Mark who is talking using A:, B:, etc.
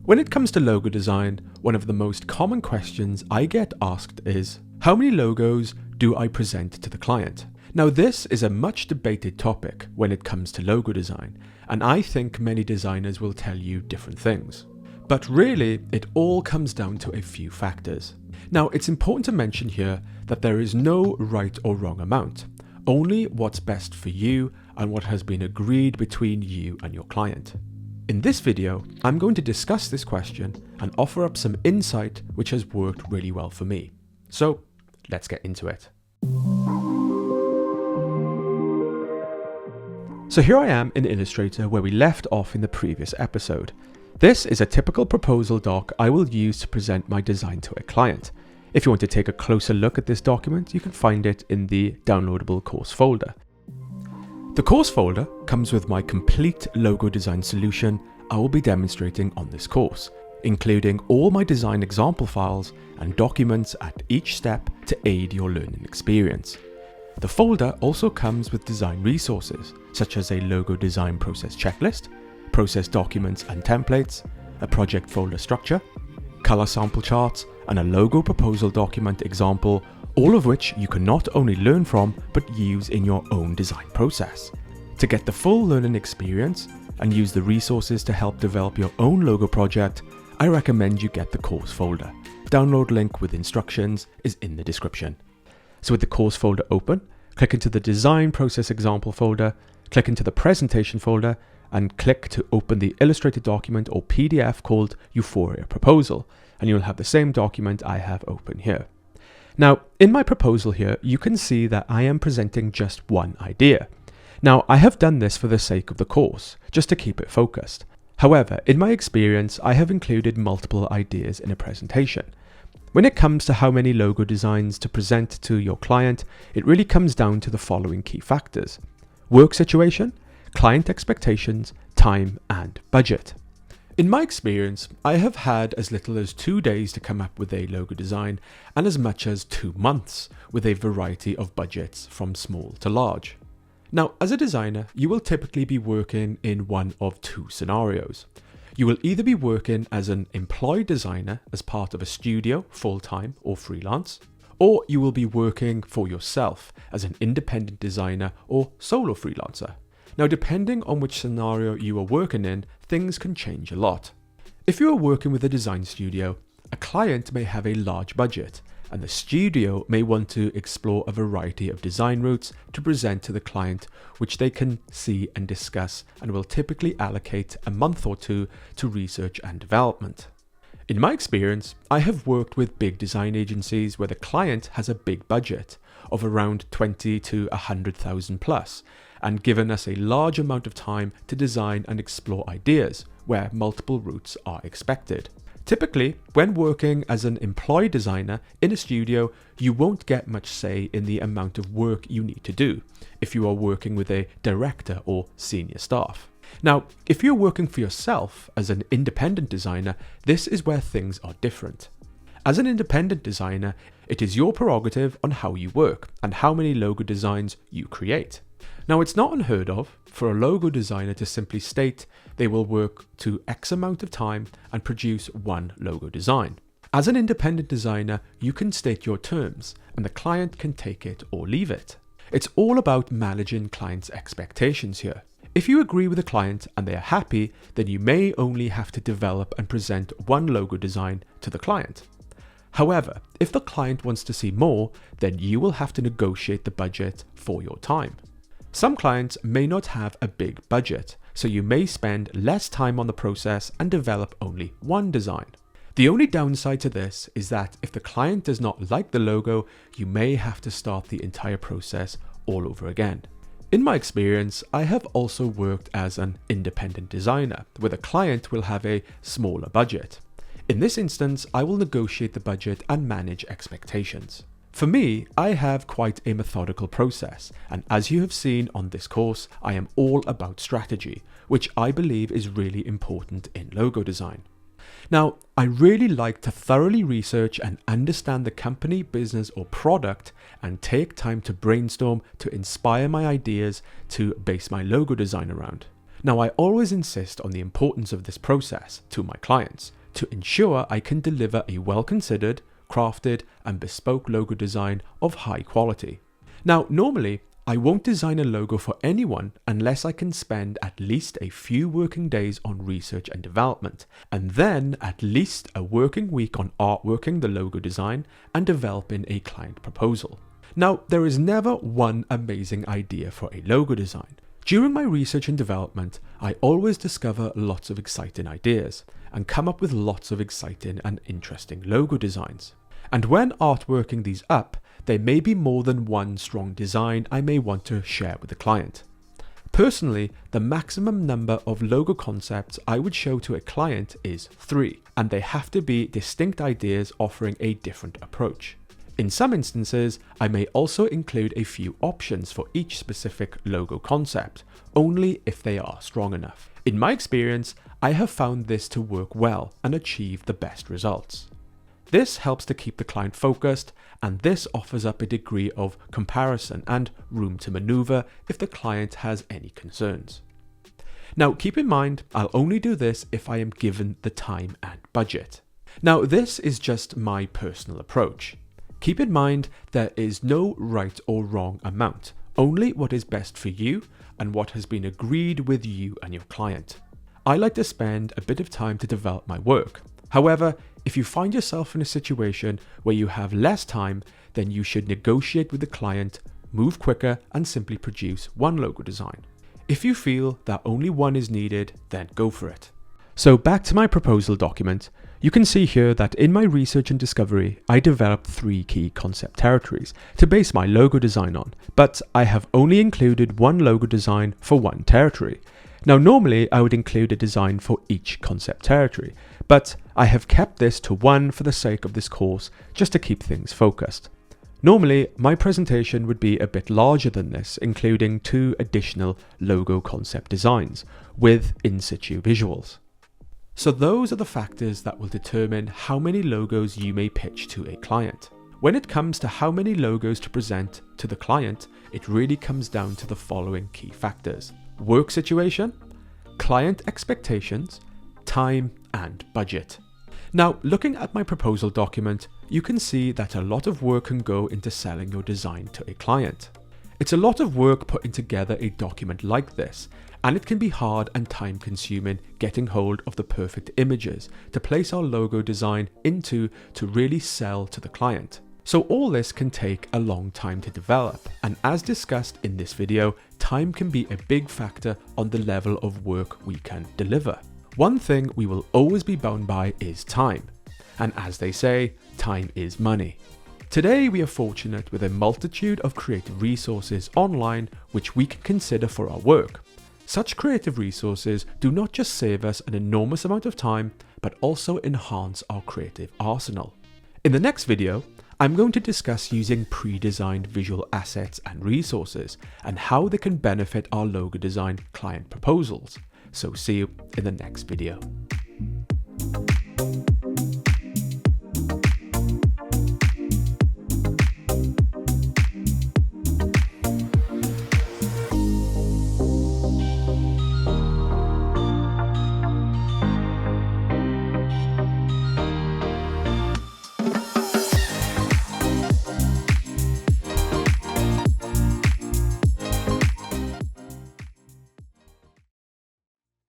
A: When it comes to logo design, one of the most common questions I get asked is, how many logos do I present to the client? Now this is a much debated topic when it comes to logo design, and I think many designers will tell you different things. But really, it all comes down to a few factors. Now it's important to mention here that there is no right or wrong amount, only what's best for you and what has been agreed between you and your client. In this video, I'm going to discuss this question and offer up some insight which has worked really well for me. So let's get into it. So here I am in Illustrator where we left off in the previous episode. This is a typical proposal doc I will use to present my design to a client. If you want to take a closer look at this document, you can find it in the downloadable course folder. The course folder comes with my complete logo design solution I will be demonstrating on this course, including all my design example files and documents at each step to aid your learning experience. The folder also comes with design resources, such as a logo design process checklist, process documents and templates, a project folder structure, color sample charts, and a logo proposal document example, all of which you can not only learn from, but use in your own design process. To get the full learning experience and use the resources to help develop your own logo project, I recommend you get the course folder. Download link with instructions is in the description. So with the course folder open, click into the design process example folder, click into the presentation folder, and click to open the illustrated document or PDF called Euphoria Proposal, and you'll have the same document I have open here. Now, in my proposal here, you can see that I am presenting just one idea. Now, I have done this for the sake of the course, just to keep it focused. However, in my experience, I have included multiple ideas in a presentation. When it comes to how many logo designs to present to your client, it really comes down to the following key factors: work situation, client expectations, time, and budget. In my experience, I have had as little as 2 days to come up with a logo design and as much as 2 months with a variety of budgets from small to large. Now, as a designer, you will typically be working in one of two scenarios. You will either be working as an employed designer as part of a studio, full-time or freelance, or you will be working for yourself as an independent designer or solo freelancer. Now, depending on which scenario you are working in, things can change a lot. If you are working with a design studio, a client may have a large budget, and the studio may want to explore a variety of design routes to present to the client, which they can see and discuss, and will typically allocate a month or two to research and development. In my experience, I have worked with big design agencies where the client has a big budget of around 20 to 100,000 plus, and given us a large amount of time to design and explore ideas where multiple routes are expected. Typically, when working as an employed designer in a studio, you won't get much say in the amount of work you need to do if you are working with a director or senior staff. Now, if you're working for yourself as an independent designer, this is where things are different. As an independent designer, it is your prerogative on how you work and how many logo designs you create. Now, it's not unheard of for a logo designer to simply state they will work to X amount of time and produce one logo design. As an independent designer, you can state your terms and the client can take it or leave it. It's all about managing clients' expectations here. If you agree with the client and they are happy, then you may only have to develop and present one logo design to the client. However, if the client wants to see more, then you will have to negotiate the budget for your time. Some clients may not have a big budget, so you may spend less time on the process and develop only one design. The only downside to this is that if the client does not like the logo, you may have to start the entire process all over again. In my experience, I have also worked as an independent designer, where the client will have a smaller budget. In this instance, I will negotiate the budget and manage expectations. For me, I have quite a methodical process, and as you have seen on this course, I am all about strategy, which I believe is really important in logo design. Now, I really like to thoroughly research and understand the company, business, or product and take time to brainstorm to inspire my ideas to base my logo design around. Now, I always insist on the importance of this process to my clients to ensure I can deliver a well-considered, crafted and bespoke logo design of high quality. Now, normally, I won't design a logo for anyone unless I can spend at least a few working days on research and development, and then at least a working week on artworking the logo design and developing a client proposal. Now, there is never one amazing idea for a logo design. During my research and development, I always discover lots of exciting ideas and come up with lots of exciting and interesting logo designs. And when artworking these up, there may be more than one strong design I may want to share with the client. Personally, the maximum number of logo concepts I would show to a client is 3, and they have to be distinct ideas offering a different approach. In some instances, I may also include a few options for each specific logo concept, only if they are strong enough. In my experience, I have found this to work well and achieve the best results. This helps to keep the client focused, and this offers up a degree of comparison and room to maneuver if the client has any concerns. Now, keep in mind, I'll only do this if I am given the time and budget. Now, this is just my personal approach. Keep in mind, there is no right or wrong amount, only what is best for you and what has been agreed with you and your client. I like to spend a bit of time to develop my work. However, if you find yourself in a situation where you have less time, then you should negotiate with the client, move quicker, and simply produce one logo design. If you feel that only one is needed, then go for it. So back to my proposal document, you can see here that in my research and discovery, I developed 3 key concept territories to base my logo design on, but I have only included one logo design for one territory. Now, normally I would include a design for each concept territory, but I have kept this to one for the sake of this course, just to keep things focused. Normally, my presentation would be a bit larger than this, including 2 additional logo concept designs with in situ visuals. So those are the factors that will determine how many logos you may pitch to a client. When it comes to how many logos to present to the client, it really comes down to the following key factors: work situation, client expectations, time, and budget. Now, looking at my proposal document, you can see that a lot of work can go into selling your design to a client. It's a lot of work putting together a document like this, and it can be hard and time consuming getting hold of the perfect images to place our logo design into to really sell to the client. So all this can take a long time to develop, and as discussed in this video, time can be a big factor on the level of work we can deliver. One thing we will always be bound by is time, and as they say, time is money. Today we are fortunate with a multitude of creative resources online which we can consider for our work. Such creative resources do not just save us an enormous amount of time, but also enhance our creative arsenal. In the next video, I'm going to discuss using pre-designed visual assets and resources and how they can benefit our logo design client proposals. So see you in the next video.